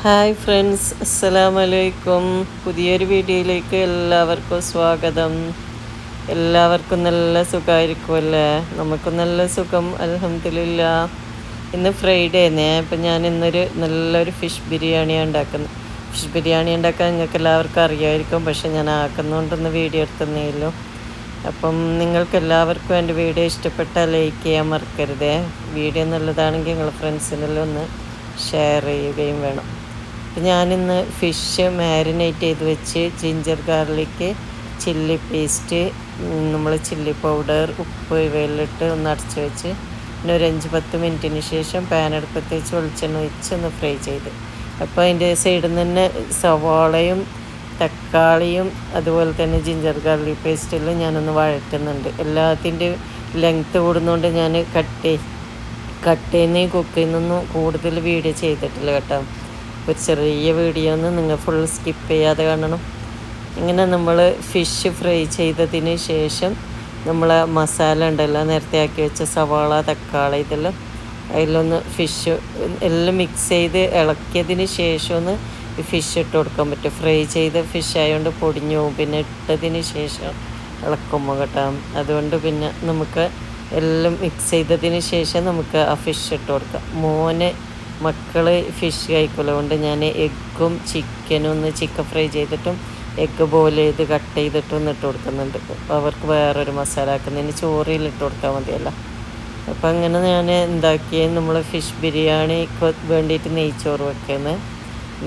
Hi friends, അസ്സലാമു അലൈക്കും. പുതിയൊരു വീഡിയോയിലേക്ക് എല്ലാവർക്കും സ്വാഗതം. എല്ലാവർക്കും നല്ല സുഖമായിരിക്കുമല്ലേ? നമുക്കും നല്ല സുഖം, അൽഹംദുലില്ലാ. ഇന്ന് ഫ്രൈഡേ ആയിരുന്നേ. അപ്പം ഞാൻ ഇന്നൊരു നല്ലൊരു ഫിഷ് ബിരിയാണിയാണ് ഉണ്ടാക്കുന്നത്. ഫിഷ് ബിരിയാണി ഉണ്ടാക്കാൻ നിങ്ങൾക്ക് എല്ലാവർക്കും അറിയാമായിരിക്കും, പക്ഷെ ഞാൻ ആക്കുന്നതുകൊണ്ടൊന്ന് വീഡിയോ എടുത്തന്നേയുള്ളൂ. അപ്പം നിങ്ങൾക്ക് എല്ലാവർക്കും എൻ്റെ വീഡിയോ ഇഷ്ടപ്പെട്ടാൽ ലൈക്ക് ചെയ്യാൻ മറക്കരുതേ. വീഡിയോ നല്ലതാണെങ്കിൽ നിങ്ങൾ ഫ്രണ്ട്സിനെല്ലാം ഒന്ന് ഷെയർ ചെയ്യുകയും വേണം. ഞാനിന്ന് ഫിഷ് മാരിനേറ്റ് ചെയ്ത് വെച്ച് ജിഞ്ചർ ഗാർലിക്ക് ചില്ലി പേസ്റ്റ്, നമ്മൾ ചില്ലി പൗഡർ, ഉപ്പ് ഇവയിലിട്ട് ഒന്ന് അടച്ച് വെച്ച് പിന്നെ ഒരു 5-10 മിനിറ്റിന് ശേഷം പാൻ അടുപ്പത്ത് വെച്ച് വെളിച്ചെണ്ണ ഒഴിച്ച് ഒന്ന് ഫ്രൈ ചെയ്ത്. അപ്പോൾ അതിൻ്റെ സൈഡിൽ നിന്ന് തന്നെ സവാളയും തക്കാളിയും അതുപോലെ തന്നെ ജിഞ്ചർ ഗാർലിക് പേസ്റ്റെല്ലാം ഞാനൊന്ന് വഴറ്റുന്നുണ്ട്. എല്ലാത്തിൻ്റെ ലെങ്ത്ത് കൂടുന്നതുകൊണ്ട് ഞാൻ കട്ട് ചെയ്യുന്ന കുക്ക് ചെയ്യുന്നൊന്നും കൂടുതൽ വീഡിയോ ചെയ്തിട്ടില്ല കേട്ടോ. ഒരു ചെറിയ വീഡിയോ ഒന്ന് നിങ്ങൾ ഫുൾ സ്കിപ്പ് ചെയ്യാതെ കാണണം. ഇങ്ങനെ നമ്മൾ ഫിഷ് ഫ്രൈ ചെയ്തതിന് ശേഷം നമ്മൾ മസാല ഉണ്ടല്ലോ, നേരത്തെ ആക്കി വെച്ച സവാള തക്കാളി ഇതെല്ലാം അതിലൊന്ന് ഫിഷ് എല്ലാം മിക്സ് ചെയ്ത് ഇളക്കിയതിന് ശേഷം ഒന്ന് ഫിഷ് ഇട്ട് കൊടുക്കാൻ പറ്റും. ഫ്രൈ ചെയ്ത ഫിഷ് ആയതുകൊണ്ട് പൊടിഞ്ഞു പോകും പിന്നെ ഇട്ടതിന് ശേഷം ഇളക്കുമ്പോൾ കേട്ടോ. അതുകൊണ്ട് പിന്നെ നമുക്ക് എല്ലാം മിക്സ് ചെയ്തതിന് ശേഷം നമുക്ക് ആ ഫിഷ് ഇട്ട് കൊടുക്കാം. മക്കൾ ഫിഷ് കഴിക്കില്ല, കൊണ്ട് ഞാൻ എഗ്ഗും ചിക്കനും ഒന്ന് ചിക്കൻ ഫ്രൈ ചെയ്തിട്ടും എഗ്ഗ് ബോയിൽ ചെയ്ത് കട്ട് ചെയ്തിട്ടും ഒന്ന് ഇട്ട് കൊടുക്കുന്നുണ്ട്. അവർക്ക് വേറൊരു മസാല ആക്കുന്നതിന് ചോറിൽ ഇട്ട് കൊടുത്താൽ മതിയല്ലോ. അപ്പം അങ്ങനെ ഞാൻ എന്താക്കിയത്, നമ്മൾ ഫിഷ് ബിരിയാണിക്ക് വേണ്ടിയിട്ട് നെയ്ച്ചോറ് വെക്കുന്നത്.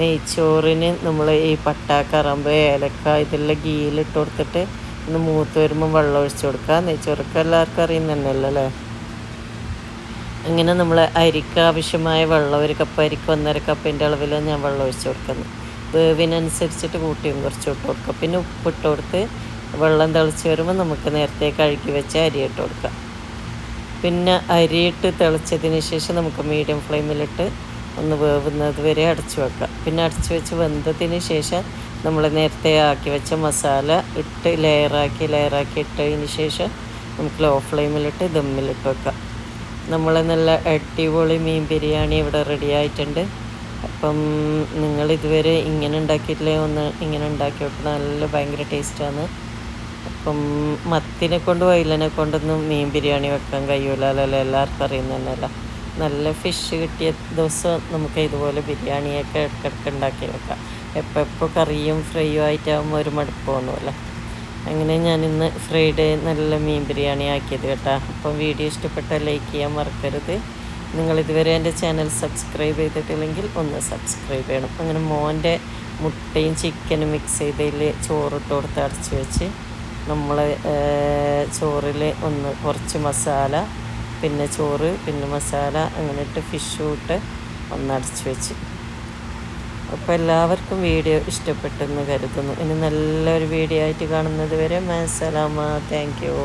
നെയ്ച്ചോറിന് നമ്മൾ ഈ പട്ട കറമ്പ് ഏലക്ക ഇതെല്ലാം ഗീയിലിട്ട് കൊടുത്തിട്ട് ഒന്ന് മൂത്ത് വരുമ്പോൾ വെള്ളം ഒഴിച്ച് കൊടുക്കുക. നെയ്ച്ചോറൊക്കെ എല്ലാവർക്കും അറിയുന്നതന്നെയല്ലോ അല്ലേ. അങ്ങനെ നമ്മൾ അരിക്ക് ആവശ്യമായ വെള്ളം, 1 കപ്പ് അരിക്ക് 1.5 കപ്പിൻ്റെ അളവിലാണ് ഞാൻ വെള്ളം ഒഴിച്ച് കൊടുക്കുന്നത്. വേവിനനുസരിച്ചിട്ട് കൂട്ടിയും കുറച്ച് ഇട്ട് കൊടുക്കുക. പിന്നെ ഉപ്പിട്ട് കൊടുത്ത് വെള്ളം തിളച്ച് വരുമ്പോൾ നമുക്ക് നേരത്തെ കഴുകി വെച്ച അരി ഇട്ട് കൊടുക്കാം. പിന്നെ അരിയിട്ട് തിളച്ചതിന് ശേഷം നമുക്ക് മീഡിയം ഫ്ലെയിമിലിട്ട് ഒന്ന് വേവുന്നത് വരെ അടച്ചു വെക്കാം. പിന്നെ അടച്ചു വെച്ച് വെന്തതിന് ശേഷം നമ്മൾ നേരത്തെ ആക്കി വെച്ച മസാല ഇട്ട് ലെയറാക്കി ഇട്ടതിന് ശേഷം നമുക്ക് ലോ ഫ്ലെയിമിലിട്ട് ദമ്മിലിട്ട് വെക്കാം. നമ്മൾ നല്ല അടിപൊളി മീൻ ബിരിയാണി ഇവിടെ റെഡി ആയിട്ടുണ്ട്. അപ്പം നിങ്ങൾ ഇതുവരെ ഇങ്ങനെ ഉണ്ടാക്കിയിട്ടില്ലേ, ഒന്ന് ഇങ്ങനെ ഉണ്ടാക്കി വെക്കണം. നല്ല ഭയങ്കര ടേസ്റ്റാണ്. അപ്പം മത്തിനെ കൊണ്ട് വൈലനെ കൊണ്ടൊന്നും മീൻ ബിരിയാണി വെക്കാൻ കഴിയില്ലല്ലോ, എല്ലാവർക്കും അറിയുന്നതന്നെയല്ല. നല്ല ഫിഷ് കിട്ടിയ ദിവസം നമുക്ക് ഇതുപോലെ ബിരിയാണിയൊക്കെ ഇടയ്ക്കിടയ്ക്ക് ഉണ്ടാക്കി വെക്കാം. എപ്പോൾ കറിയും ഫ്രൈയും ആയിട്ടാകുമ്പോൾ ഒരു മടുപ്പ് തോന്നുമല്ലോ. അങ്ങനെ ഞാനിന്ന് ഫ്രൈഡേ നല്ല മീൻ ബിരിയാണി ആക്കിയത് കേട്ടോ. അപ്പം വീഡിയോ ഇഷ്ടപ്പെട്ടാൽ ലൈക്ക് ചെയ്യാൻ മറക്കരുത്. നിങ്ങളിതുവരെ എൻ്റെ ചാനൽ സബ്സ്ക്രൈബ് ചെയ്തിട്ടില്ലെങ്കിൽ ഒന്ന് സബ്സ്ക്രൈബ് ചെയ്യണം. അങ്ങനെ മോൻ്റെ മുട്ടയും ചിക്കനും മിക്സ് ചെയ്തതിൽ ചോറിട്ട് കൊടുത്ത് അടച്ച് വെച്ച് നമ്മൾ ചോറിൽ ഒന്ന് കുറച്ച് മസാല, പിന്നെ ചോറ്, പിന്നെ മസാല, അങ്ങനെ ഇട്ട് ഫിഷും ഇട്ട് ഒന്ന് അടച്ച് വെച്ച്. അപ്പോൾ എല്ലാവർക്കും വീഡിയോ ഇഷ്ടപ്പെട്ടെന്ന് കരുതുന്നു. ഇനി നല്ലൊരു വീഡിയോ ആയിട്ട് കാണുന്നത് വരെ മാസലാമ. Thank you.